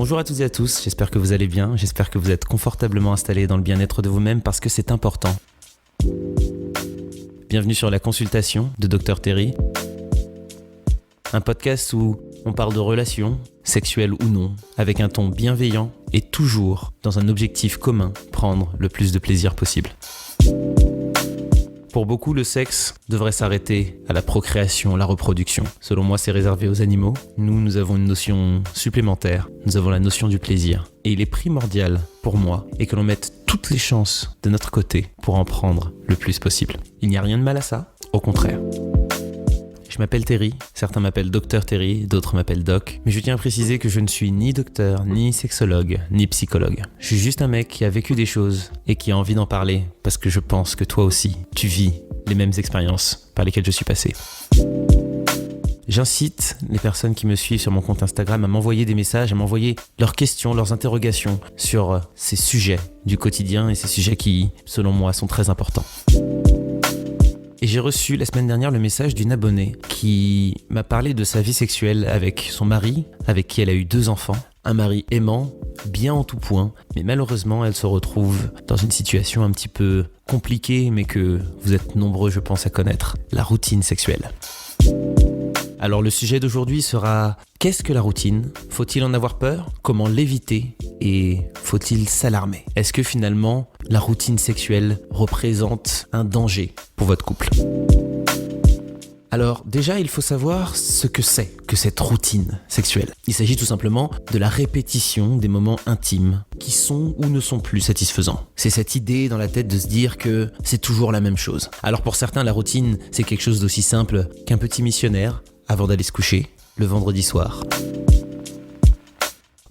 Bonjour à toutes et à tous, j'espère que vous allez bien, j'espère que vous êtes confortablement installés dans le bien-être de vous-même parce que c'est important. Bienvenue sur la consultation de Dr Terry, un podcast où on parle de relations, sexuelles ou non, avec un ton bienveillant et toujours dans un objectif commun, prendre le plus de plaisir possible. Pour beaucoup, le sexe devrait s'arrêter à la procréation, la reproduction. Selon moi, c'est réservé aux animaux. Nous avons une notion supplémentaire. Nous avons la notion du plaisir. Et il est primordial, pour moi, et que l'on mette toutes les chances de notre côté pour en prendre le plus possible. Il n'y a rien de mal à ça, au contraire. Je m'appelle Terry, certains m'appellent Dr Terry, d'autres m'appellent Doc, mais je tiens à préciser que je ne suis ni docteur, ni sexologue, ni psychologue. Je suis juste un mec qui a vécu des choses et qui a envie d'en parler parce que je pense que toi aussi, tu vis les mêmes expériences par lesquelles je suis passé. J'incite les personnes qui me suivent sur mon compte Instagram à m'envoyer des messages, à m'envoyer leurs questions, leurs interrogations sur ces sujets du quotidien et ces sujets qui, selon moi, sont très importants. Et j'ai reçu la semaine dernière le message d'une abonnée qui m'a parlé de sa vie sexuelle avec son mari, avec qui elle a eu 2 enfants. Un mari aimant, bien en tout point, mais malheureusement elle se retrouve dans une situation un petit peu compliquée, mais que vous êtes nombreux je pense à connaître, la routine sexuelle. Alors le sujet d'aujourd'hui sera: qu'est-ce que la routine ? Faut-il en avoir peur ? Comment l'éviter ? Et faut-il s'alarmer ? Est-ce que finalement la routine sexuelle représente un danger pour votre couple ? Alors déjà, il faut savoir ce que c'est que cette routine sexuelle. Il s'agit tout simplement de la répétition des moments intimes qui sont ou ne sont plus satisfaisants. C'est cette idée dans la tête de se dire que c'est toujours la même chose. Alors pour certains, la routine, c'est quelque chose d'aussi simple qu'un petit missionnaire avant d'aller se coucher le vendredi soir.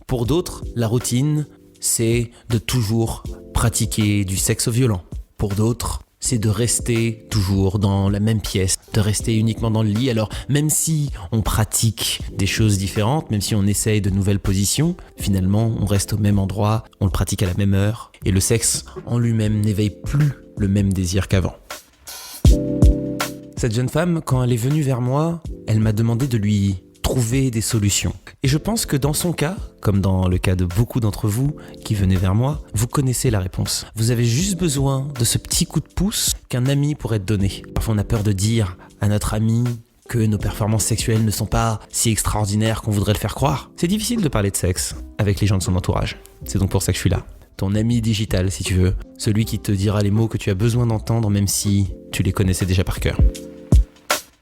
Pour d'autres, la routine, c'est de toujours pratiquer du sexe violent. Pour d'autres, c'est de rester toujours dans la même pièce, de rester uniquement dans le lit. Alors, même si on pratique des choses différentes, même si on essaye de nouvelles positions, finalement, on reste au même endroit, on le pratique à la même heure, et le sexe en lui-même n'éveille plus le même désir qu'avant. Cette jeune femme, quand elle est venue vers moi, elle m'a demandé de lui trouver des solutions. Et je pense que dans son cas, comme dans le cas de beaucoup d'entre vous qui venez vers moi, vous connaissez la réponse. Vous avez juste besoin de ce petit coup de pouce qu'un ami pourrait te donner. Parfois on a peur de dire à notre ami que nos performances sexuelles ne sont pas si extraordinaires qu'on voudrait le faire croire. C'est difficile de parler de sexe avec les gens de son entourage. C'est donc pour ça que je suis là. Ton ami digital, si tu veux. Celui qui te dira les mots que tu as besoin d'entendre, même si tu les connaissais déjà par cœur.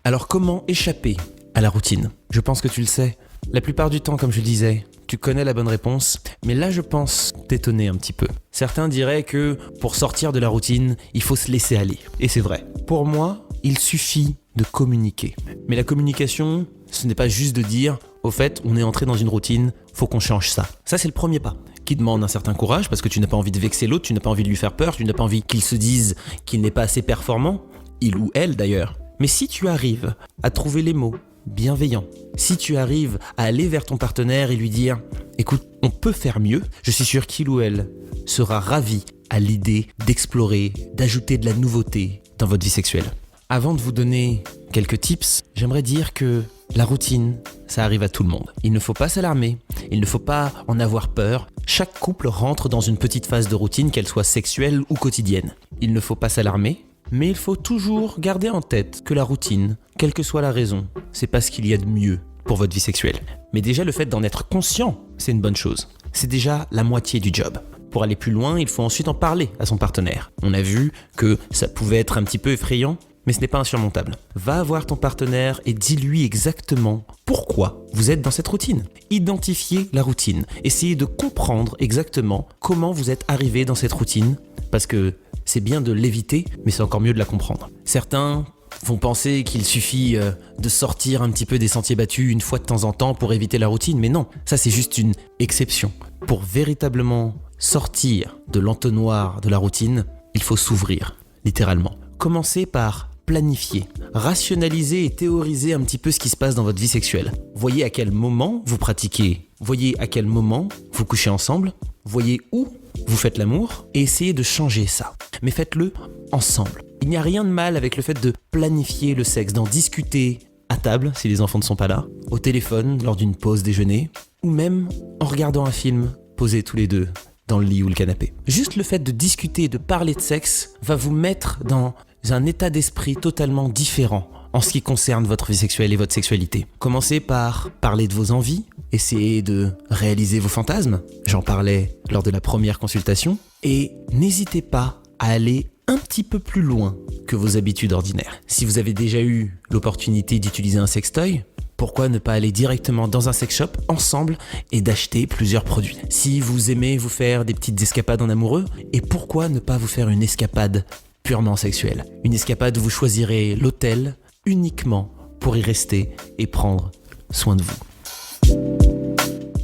Alors comment échapper à la routine ? Je pense que tu le sais. La plupart du temps, comme je le disais, tu connais la bonne réponse, mais là je pense t'étonner un petit peu. Certains diraient que pour sortir de la routine, il faut se laisser aller. Et c'est vrai. Pour moi, il suffit de communiquer. Mais la communication, ce n'est pas juste de dire « au fait, on est entré dans une routine, faut qu'on change ça ». Ça c'est le premier pas, qui demande un certain courage parce que tu n'as pas envie de vexer l'autre, tu n'as pas envie de lui faire peur, tu n'as pas envie qu'il se dise qu'il n'est pas assez performant, il ou elle d'ailleurs. Mais si tu arrives à trouver les mots bienveillants, si tu arrives à aller vers ton partenaire et lui dire « écoute, on peut faire mieux », je suis sûr qu'il ou elle sera ravi à l'idée d'explorer, d'ajouter de la nouveauté dans votre vie sexuelle. Avant de vous donner quelques tips, j'aimerais dire que la routine, ça arrive à tout le monde. Il ne faut pas s'alarmer, il ne faut pas en avoir peur. Chaque couple rentre dans une petite phase de routine, qu'elle soit sexuelle ou quotidienne. Il ne faut pas s'alarmer. Mais il faut toujours garder en tête que la routine, quelle que soit la raison, c'est pas ce qu'il y a de mieux pour votre vie sexuelle. Mais déjà le fait d'en être conscient, c'est une bonne chose. C'est déjà la moitié du job. Pour aller plus loin, il faut ensuite en parler à son partenaire. On a vu que ça pouvait être un petit peu effrayant, mais ce n'est pas insurmontable. Va voir ton partenaire et dis-lui exactement pourquoi vous êtes dans cette routine. Identifiez la routine. Essayez de comprendre exactement comment vous êtes arrivé dans cette routine, parce que c'est bien de l'éviter, mais c'est encore mieux de la comprendre. Certains vont penser qu'il suffit de sortir un petit peu des sentiers battus une fois de temps en temps pour éviter la routine, mais non, ça c'est juste une exception. Pour véritablement sortir de l'entonnoir de la routine, il faut s'ouvrir, littéralement. Commencez par planifier, rationaliser et théoriser un petit peu ce qui se passe dans votre vie sexuelle. Voyez à quel moment vous pratiquez, voyez à quel moment vous couchez ensemble, voyez où vous faites l'amour et essayez de changer ça. Mais faites-le ensemble. Il n'y a rien de mal avec le fait de planifier le sexe, d'en discuter à table si les enfants ne sont pas là, au téléphone lors d'une pause déjeuner ou même en regardant un film, posés tous les deux dans le lit ou le canapé. Juste le fait de discuter, de parler de sexe va vous mettre dans un état d'esprit totalement différent en ce qui concerne votre vie sexuelle et votre sexualité. Commencez par parler de vos envies, essayez de réaliser vos fantasmes. J'en parlais lors de la première consultation. Et n'hésitez pas à aller un petit peu plus loin que vos habitudes ordinaires. Si vous avez déjà eu l'opportunité d'utiliser un sextoy, pourquoi ne pas aller directement dans un sex shop ensemble et d'acheter plusieurs produits? Si vous aimez vous faire des petites escapades en amoureux, et pourquoi ne pas vous faire une escapade purement sexuelle? Une escapade où vous choisirez l'hôtel uniquement pour y rester et prendre soin de vous.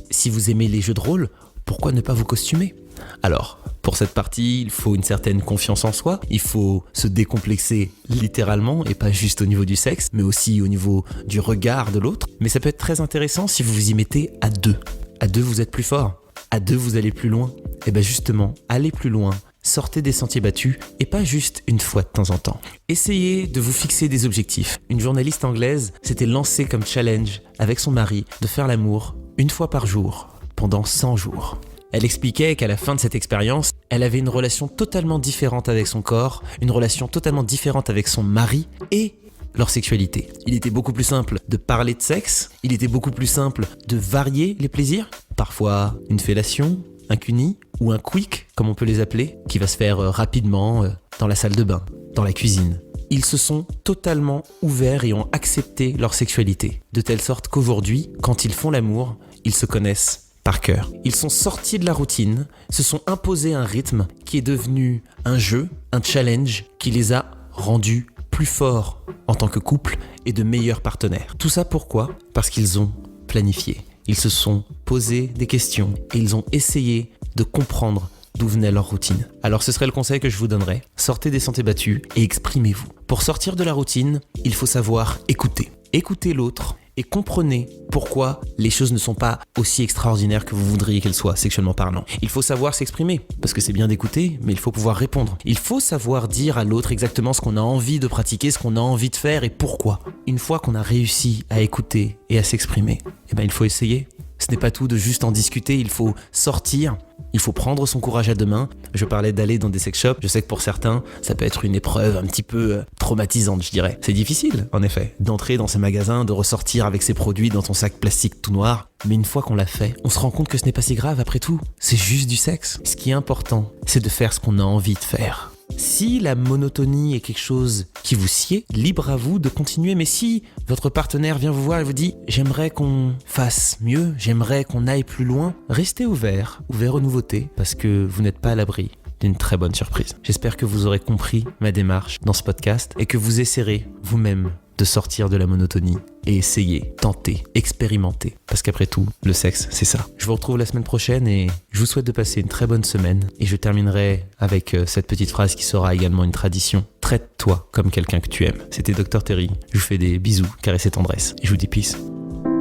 Si vous aimez les jeux de rôle, pourquoi ne pas vous costumer? Alors, pour cette partie, il faut une certaine confiance en soi, il faut se décomplexer littéralement et pas juste au niveau du sexe, mais aussi au niveau du regard de l'autre. Mais ça peut être très intéressant si vous vous y mettez à deux. À deux, vous êtes plus fort. À deux, vous allez plus loin. Et bien justement, allez plus loin. Sortez des sentiers battus et pas juste une fois de temps en temps. Essayez de vous fixer des objectifs. Une journaliste anglaise s'était lancée comme challenge avec son mari de faire l'amour une fois par jour pendant 100 jours. Elle expliquait qu'à la fin de cette expérience, elle avait une relation totalement différente avec son corps, une relation totalement différente avec son mari et leur sexualité. Il était beaucoup plus simple de parler de sexe, il était beaucoup plus simple de varier les plaisirs, parfois une fellation, un cuni ou un quick, comme on peut les appeler, qui va se faire rapidement dans la salle de bain, dans la cuisine. Ils se sont totalement ouverts et ont accepté leur sexualité, de telle sorte qu'aujourd'hui, quand ils font l'amour, ils se connaissent par cœur. Ils sont sortis de la routine, se sont imposés un rythme qui est devenu un jeu, un challenge qui les a rendus plus forts en tant que couple et de meilleurs partenaires. Tout ça pourquoi? Parce qu'ils ont planifié. Ils se sont posés des questions et ils ont essayé de comprendre d'où venait leur routine. Alors ce serait le conseil que je vous donnerais. Sortez des sentiers battus et exprimez-vous. Pour sortir de la routine, il faut savoir écouter. Écoutez l'autre et comprenez pourquoi les choses ne sont pas aussi extraordinaires que vous voudriez qu'elles soient, sexuellement parlant. Il faut savoir s'exprimer, parce que c'est bien d'écouter, mais il faut pouvoir répondre. Il faut savoir dire à l'autre exactement ce qu'on a envie de pratiquer, ce qu'on a envie de faire et pourquoi. Une fois qu'on a réussi à écouter et à s'exprimer, il faut essayer. Ce n'est pas tout de juste en discuter, il faut sortir, il faut prendre son courage à deux mains. Je parlais d'aller dans des sex shops, je sais que pour certains, ça peut être une épreuve un petit peu traumatisante, je dirais. C'est difficile, en effet, d'entrer dans ces magasins, de ressortir avec ces produits dans ton sac plastique tout noir. Mais une fois qu'on l'a fait, on se rend compte que ce n'est pas si grave après tout. C'est juste du sexe. Ce qui est important, c'est de faire ce qu'on a envie de faire. Si la monotonie est quelque chose qui vous sied, libre à vous de continuer. Mais si votre partenaire vient vous voir et vous dit « J'aimerais qu'on fasse mieux, j'aimerais qu'on aille plus loin », restez ouvert aux nouveautés parce que vous n'êtes pas à l'abri d'une très bonne surprise. J'espère que vous aurez compris ma démarche dans ce podcast et que vous essaierez vous-même de sortir de la monotonie et essayer, tenter, expérimenter. Parce qu'après tout, le sexe, c'est ça. Je vous retrouve la semaine prochaine et je vous souhaite de passer une très bonne semaine. Et je terminerai avec cette petite phrase qui sera également une tradition. Traite-toi comme quelqu'un que tu aimes. C'était Dr Terry. Je vous fais des bisous, caresses et tendresse. Et je vous dis peace.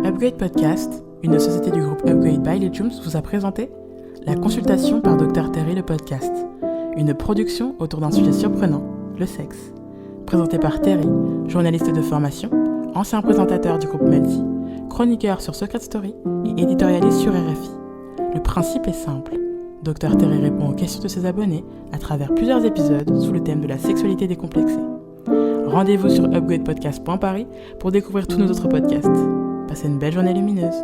Upgrade Podcast, une société du groupe Upgrade by Legiums, vous a présenté la consultation par Dr Terry le podcast. Une production autour d'un sujet surprenant, le sexe. Présenté par Terry, journaliste de formation, ancien présentateur du groupe Melty, chroniqueur sur Secret Story et éditorialiste sur RFI. Le principe est simple. Dr Terry répond aux questions de ses abonnés à travers plusieurs épisodes sous le thème de la sexualité décomplexée. Rendez-vous sur upgradepodcast.paris pour découvrir tous nos autres podcasts. Passez une belle journée lumineuse.